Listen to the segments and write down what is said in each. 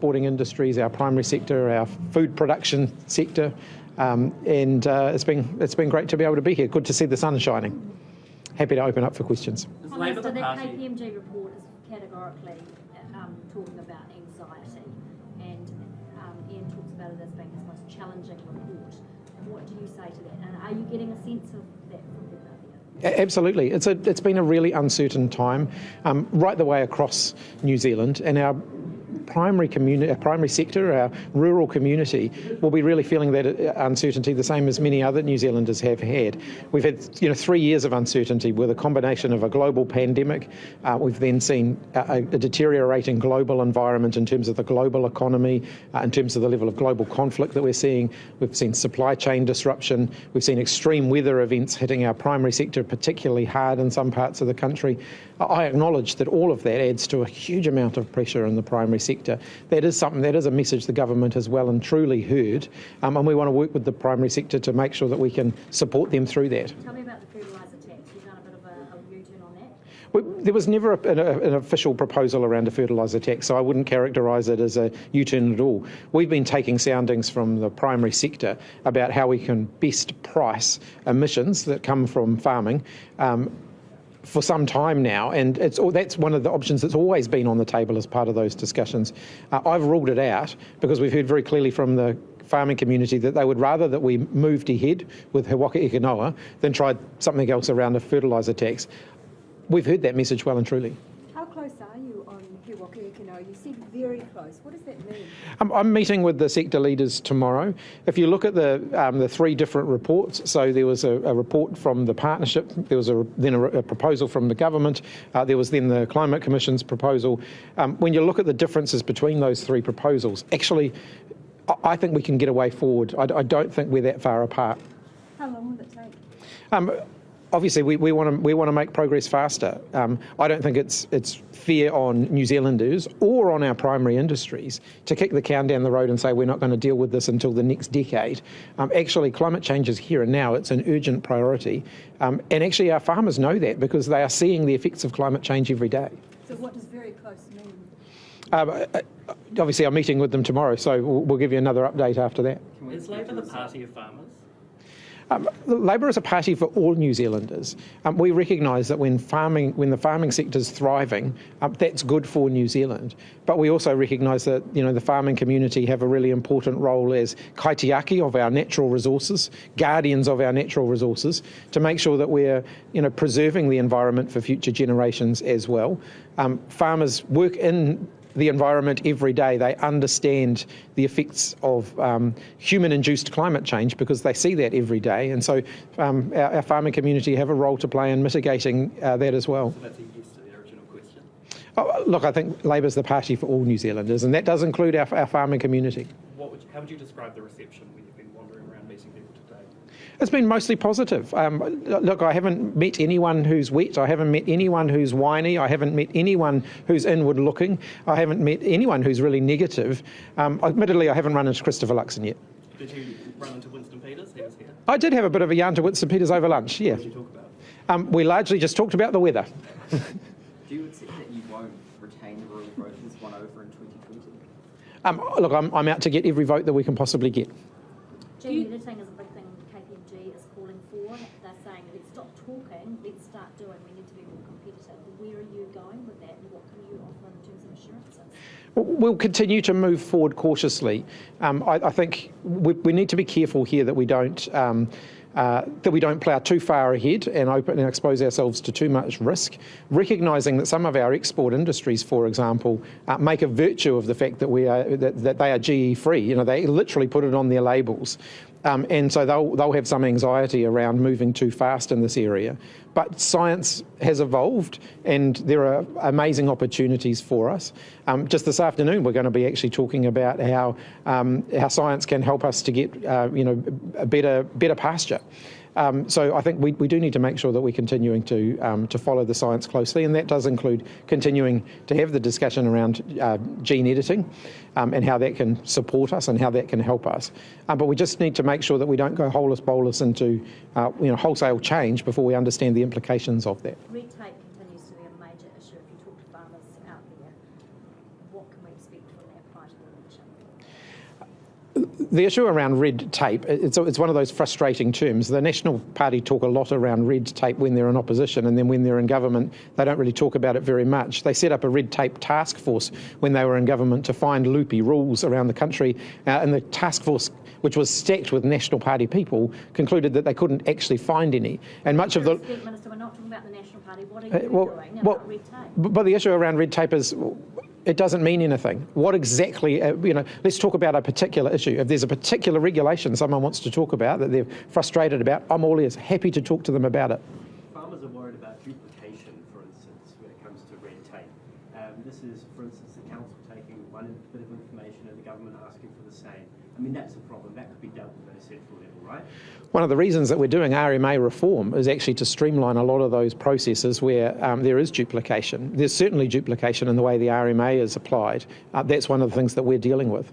exporting industries, our primary sector, our food production sector, and it's been great to be able to be here. Good to see the sun shining. Happy to open up for questions. So that KPMG report is categorically talking about anxiety, and Ian talks about it as being his most challenging report. What do you say to that? And are you getting a sense of that from people out there? Absolutely. It's been a really uncertain time right the way across New Zealand, and our primary sector, our rural community, will be really feeling that uncertainty the same as many other New Zealanders have had. We've had 3 years of uncertainty with a combination of a global pandemic. We've then seen a deteriorating global environment in terms of the global economy, in terms of the level of global conflict that we're seeing. We've seen supply chain disruption. We've seen extreme weather events hitting our primary sector particularly hard in some parts of the country. I acknowledge that all of that adds to a huge amount of pressure in the primary sector. That is a message the government has well and truly heard, and we want to work with the primary sector to make sure that we can support them through that. Tell me about the fertiliser tax. You've done a bit of a U-turn on that? There was never an official proposal around a fertiliser tax, so I wouldn't characterise it as a U-turn at all. We've been taking soundings from the primary sector about how we can best price emissions that come from farming for some time now, and that's one of the options that's always been on the table as part of those discussions. I've ruled it out because we've heard very clearly from the farming community that they would rather that we moved ahead with He Waka Eke Noa than tried something else around a fertiliser tax. We've heard that message well and truly. How close are you on He Waka Eke Noa? You said very close. What does that mean? I'm meeting with the sector leaders tomorrow. If you look at the three different reports, so there was a report from the partnership, there was then a proposal from the government, there was then the Climate Commission's proposal. When you look at the differences between those three proposals, actually, I think we can get a way forward. I don't think we're that far apart. How long will it take? Obviously, we want to make progress faster. I don't think it's fair on New Zealanders or on our primary industries to kick the can down the road and say we're not going to deal with this until the next decade. Actually, climate change is here and now. It's an urgent priority. And actually, our farmers know that because they are seeing the effects of climate change every day. So what does very close mean? Obviously, I'm meeting with them tomorrow, so we'll give you another update after that. Is Labour the party of farmers? Labour is a party for all New Zealanders. We recognise that when the farming sector is thriving, that's good for New Zealand. But we also recognise that the farming community have a really important role as kaitiaki of our natural resources, guardians of our natural resources, to make sure that we're preserving the environment for future generations as well. Farmers work in the environment every day. They understand the effects of human-induced climate change because they see that every day. And so our farming community have a role to play in mitigating that as well. So that's a yes to the original question. Look, I think Labour's the party for all New Zealanders, and that does include our farming community. How would you describe the reception when you've been wandering around meeting people today? It's been mostly positive. Look, I haven't met anyone who's wet. I haven't met anyone who's whiny. I haven't met anyone who's inward looking. I haven't met anyone who's really negative. Admittedly, I haven't run into Christopher Luxon yet. Did you run into Winston Peters? He was here. I did have a bit of a yarn to Winston Peters over lunch, yeah. What did you talk about? We largely just talked about the weather. Do you accept that you won't retain the rural voters won over in 2020? Look, I'm out to get every vote that we can possibly get. Gene editing is a big thing KPMG is calling for. They're saying, let's stop talking, let's start doing. We need to be more competitive. Where are you going with that, and what can you offer in terms of assurances? We'll continue to move forward cautiously. I think we need to be careful here that we don't plough too far ahead and expose ourselves to too much risk, recognising that some of our export industries, for example, make a virtue of the fact that they are GE free. They literally put it on their labels. And so they'll have some anxiety around moving too fast in this area. But science has evolved, and there are amazing opportunities for us. Just this afternoon, we're going to be actually talking about how science can help us to get a better pasture. So I think we do need to make sure that we're continuing to follow the science closely, and that does include continuing to have the discussion around gene editing and how that can support us and how that can help us. But we just need to make sure that we don't go holus bolus into wholesale change before we understand the implications of that. Red tape continues to be a major issue. If you talk to farmers out there, what can we expect from that fight? The issue around red tape, it's one of those frustrating terms. The National Party talk a lot around red tape when they're in opposition, and then when they're in government, they don't really talk about it very much. They set up a red tape task force when they were in government to find loopy rules around the country, and the task force, which was stacked with National Party people, concluded that they couldn't actually find any. And much of the... Minister, we're not talking about the National Party. What are you doing about red tape? But the issue around red tape is... it doesn't mean anything. What exactly, let's talk about a particular issue. If there's a particular regulation someone wants to talk about that they're frustrated about, I'm all ears, happy to talk to them about it. Farmers are worried about duplication, for instance, when it comes to red tape. This is, for instance, the council taking one bit of information and the government asking for the same. I mean, that's a problem. That could be dealt with at a central level, right? One of the reasons that we're doing RMA reform is actually to streamline a lot of those processes where there is duplication. There's certainly duplication in the way the RMA is applied. That's one of the things that we're dealing with.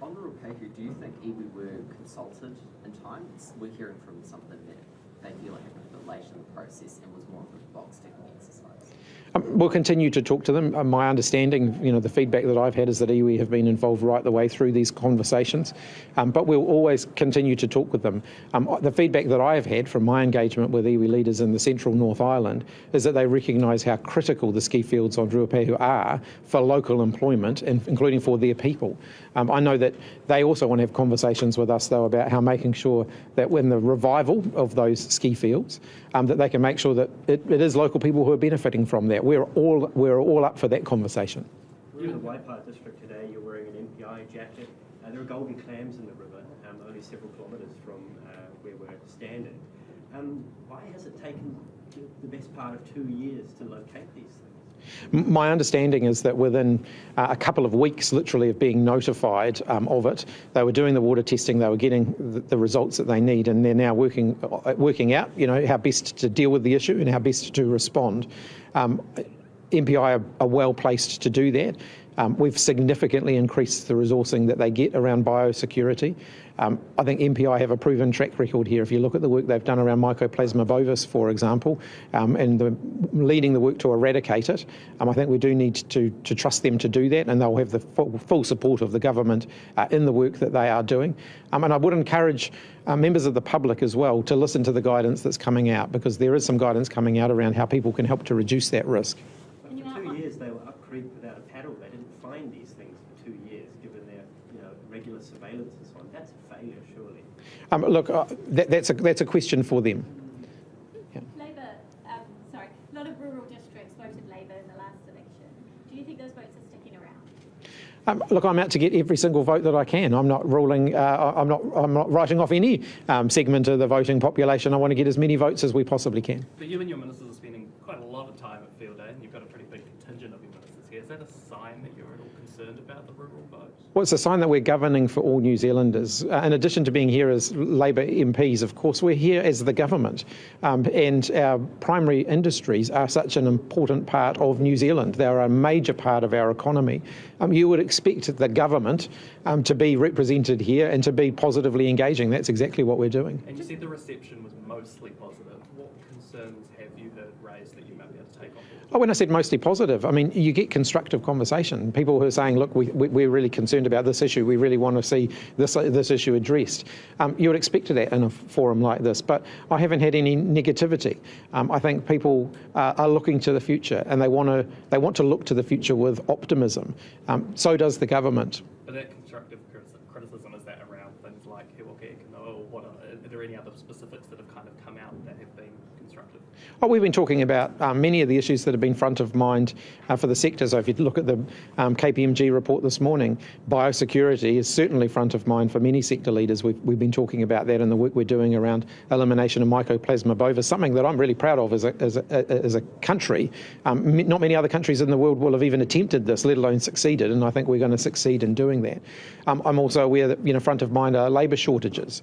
Honourable Keiko, do you think iwi were consulted in time? We're hearing from something that they feel like happened a bit later in the process and was more of a box-ticking exercise. We'll continue to talk to them. My understanding, the feedback that I've had is that iwi have been involved right the way through these conversations, but we'll always continue to talk with them. The feedback that I have had from my engagement with iwi leaders in the central North Island is that they recognise how critical the ski fields on Ruapehu are for local employment, and including for their people. I know that they also want to have conversations with us, though, about how making sure that when the revival of those ski fields, that they can make sure that it is local people who are benefiting from that. We're all up for that conversation. We're in the Waipara district today. You're wearing an MPI jacket. There are golden clams in the river, only several kilometres from where we're standing. Why has it taken the best part of 2 years to locate these things? My understanding is that within a couple of weeks, literally, of being notified of it, they were doing the water testing, they were getting the results that they need, and they're now working out, how best to deal with the issue and how best to respond. MPI are well placed to do that. We've significantly increased the resourcing that they get around biosecurity. I think MPI have a proven track record here. If you look at the work they've done around Mycoplasma bovis, for example, and leading the work to eradicate it, I think we do need to trust them to do that, and they'll have the full support of the government in the work that they are doing. And I would encourage members of the public as well to listen to the guidance that's coming out, because there is some guidance coming out around how people can help to reduce that risk. But for 2 years, they were up creek without a paddle. They didn't find these things for 2 years, given their regular surveillance and so on. That's a failure, surely. Look, that's a question for them. Labour, a lot of rural districts voted Labour in the last election. Do you think those votes are sticking around? Look, I'm out to get every single vote that I can. I'm not ruling. I'm not writing off any segment of the voting population. I want to get as many votes as we possibly can. But you and your ministers are spending quite a lot of time at Fieldays, and you've got a pretty big contingent of your ministers here. Is that a sign that you're at all concerned about the rural vote? Well, it's a sign that we're governing for all New Zealanders. In addition to being here as Labour MPs, of course, we're here as the government. And our primary industries are such an important part of New Zealand. They're a major part of our economy. You would expect the government to be represented here and to be positively engaging. That's exactly what we're doing. And you said the reception was mostly positive. What concerns have you heard raised that you might be able to take on board? Oh, when I said mostly positive, I mean, you get constructive conversation. People who are saying, look, we're really concerned about this issue. We really want to see this issue addressed. You would expect that in a forum like this, but I haven't had any negativity. I think people are looking to the future, and they want to look to the future with optimism. So does the government. But that constructive criticism, is that around things like He Waka Eke Noa, or are there any other specifics that have kind of come out that have been constructive? Oh, we've been talking about many of the issues that have been front of mind for the sector. So if you look at the KPMG report this morning, biosecurity is certainly front of mind for many sector leaders. We've been talking about that in the work we're doing around elimination of Mycoplasma bovis, something that I'm really proud of as a country. Not many other countries in the world will have even attempted this, let alone succeeded, and I think we're going to succeed in doing that. I'm also aware that front of mind are labour shortages.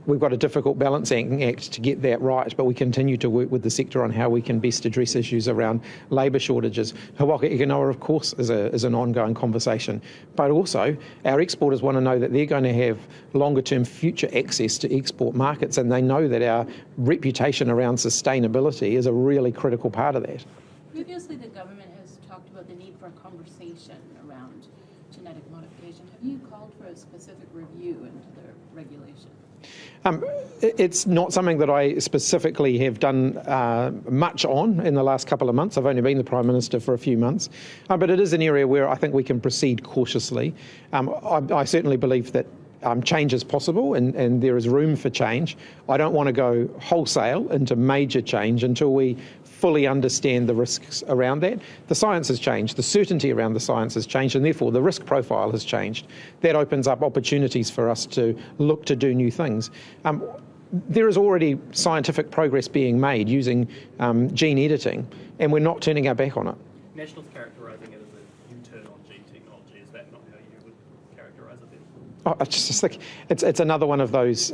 We've got a difficult balancing act to get that right, but we continue to work with the sector on how we can best address issues around labour shortages. He Waka Eke Noa, of course, is an ongoing conversation, but also our exporters want to know that they're going to have longer term future access to export markets, and they know that our reputation around sustainability is a really critical part of that. Previously, the government has talked about the need for a conversation around genetic genetic modification. Have you called for a specific review into the regulation? It's not something that I specifically have done much on in the last couple of months. I've only been the Prime Minister for a few months, but it is an area where I think we can proceed cautiously. I certainly believe that change is possible and there is room for change. I don't want to go wholesale into major change until we fully understand the risks around that. The science has changed, the certainty around the science has changed, and therefore the risk profile has changed. That opens up opportunities for us to look to do new things. There is already scientific progress being made using gene editing, and we're not turning our back on it. Nationals characterising it as a U-turn on gene technology. Is that not how you would characterise it then? I just think it's another one of those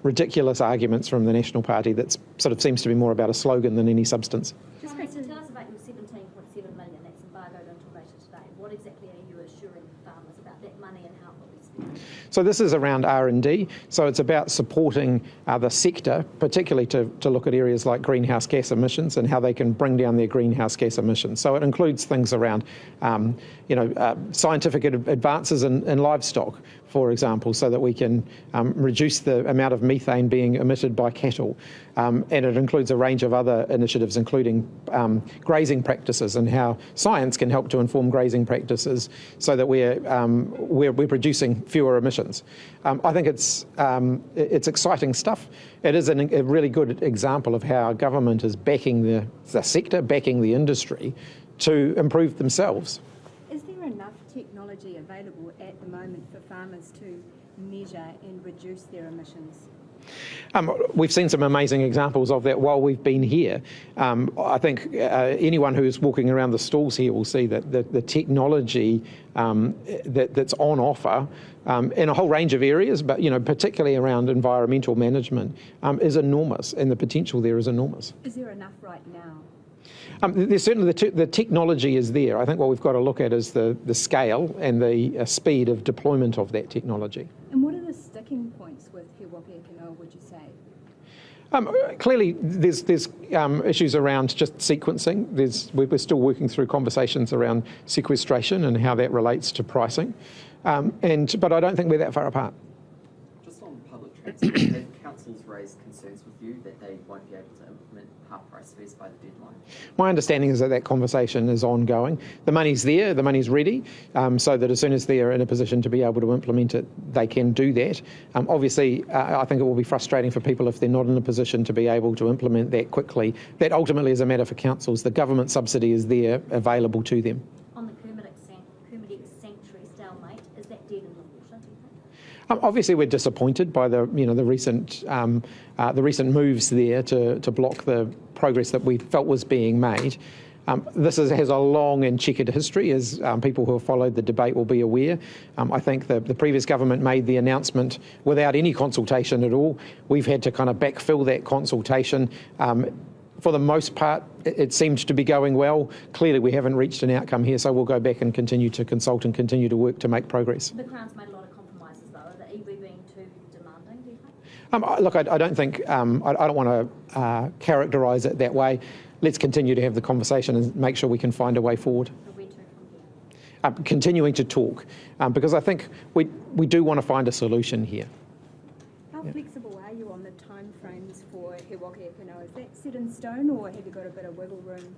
ridiculous arguments from the National Party that sort of seems to be more about a slogan than any substance. Just tell us about your 17.7 million that's embargoed until later today. What exactly are you assuring farmers about that money and how it will be spent? So this is around R&D. So it's about supporting the sector, particularly to look at areas like greenhouse gas emissions and how they can bring down their greenhouse gas emissions. So it includes things around, scientific advances in livestock, for example, so that we can reduce the amount of methane being emitted by cattle. And it includes a range of other initiatives, including grazing practices and how science can help to inform grazing practices so that we're producing fewer emissions. I think it's exciting stuff. It is a really good example of how government is backing the sector, backing the industry to improve themselves. Is there enough technology available at the moment for farmers to measure and reduce their emissions? We've seen some amazing examples of that while we've been here. I think anyone who's walking around the stalls here will see that the technology that's on offer in a whole range of areas, but particularly around environmental management, is enormous, and the potential there is enormous. Is there enough right now? There's certainly the technology is there. I think what we've got to look at is the scale and the speed of deployment of that technology. And what are the sticking points with He Waka e Kanoa, would you say? Clearly, there's issues around just sequencing. We're still working through conversations around sequestration and how that relates to pricing. But I don't think we're that far apart. Just on public transport, have councils raised concerns with you that they won't be able to implement half-price fares by the deadline? My understanding is that conversation is ongoing. The money's there, the money's ready, so that as soon as they're in a position to be able to implement it, they can do that. Obviously, I think it will be frustrating for people if they're not in a position to be able to implement that quickly. That ultimately is a matter for councils. The government subsidy is there, available to them. On the Kermadec Sanctuary stalemate, is that dead in the water, do you think? Obviously, we're disappointed by the recent moves there to block the progress that we felt was being made. This has a long and checkered history, as people who have followed the debate will be aware. I think the previous government made the announcement without any consultation at all. We've had to kind of backfill that consultation. For the most part, it seemed to be going well. Clearly, we haven't reached an outcome here, so we'll go back and continue to consult and continue to work to make progress. The Crown's made a lot of compromises, though. Are the iwi being too demanding, do you think? Look, I don't think, I don't want to characterise it that way. Let's continue to have the conversation and make sure we can find a way forward. Where to from here? Continuing to talk, because I think we do want to find a solution here. How flexible are you on the timeframes for He Waka e Kanoa? Is that set in stone, or have you got a bit of wiggle room?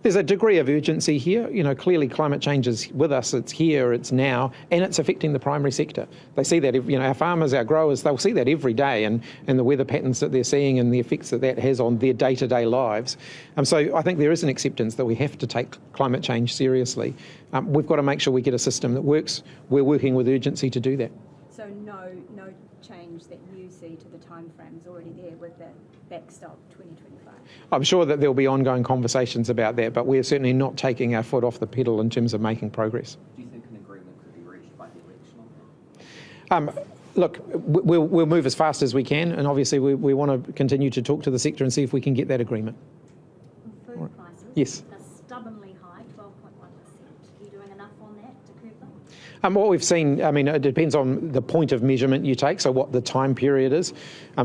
There's a degree of urgency here. Clearly climate change is with us. It's here, it's now, and it's affecting the primary sector. They see that, our farmers, our growers, they'll see that every day, and the weather patterns that they're seeing and the effects that has on their day-to-day lives. So I think there is an acceptance that we have to take climate change seriously. We've got to make sure we get a system that works. We're working with urgency to do that. So no change that you see to the timeframes already there with the backstop 2025? I'm sure that there'll be ongoing conversations about that, but we're certainly not taking our foot off the pedal in terms of making progress. Do you think an agreement could be reached by the election on that? Look, we'll move as fast as we can, and obviously we want to continue to talk to the sector and see if we can get that agreement. Food prices Yes. are stubbornly high, 12.1%. Are you doing enough on that to curb them? What we've seen, I mean, it depends on the point of measurement you take, so what the time period is.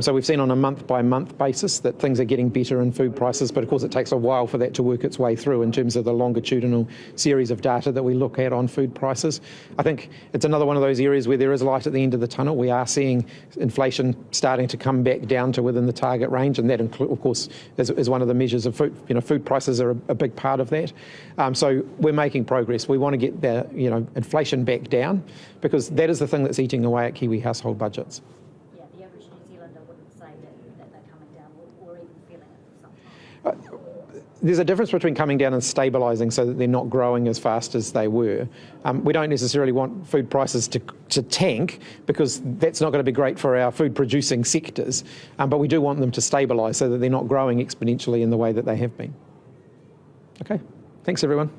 So we've seen on a month-by-month basis that things are getting better in food prices, but of course it takes a while for that to work its way through in terms of the longitudinal series of data that we look at on food prices. I think it's another one of those areas where there is light at the end of the tunnel. We are seeing inflation starting to come back down to within the target range, and that, of course, is one of the measures of food. Food prices are a big part of that. So we're making progress. We want to get the inflation back down, because that is the thing that's eating away at Kiwi household budgets. Yeah, the average New Zealander wouldn't say that they're coming down or even feeling it for some time. There's a difference between coming down and stabilising so that they're not growing as fast as they were. We don't necessarily want food prices to tank, because that's not going to be great for our food producing sectors, but we do want them to stabilise so that they're not growing exponentially in the way that they have been. Okay, thanks everyone.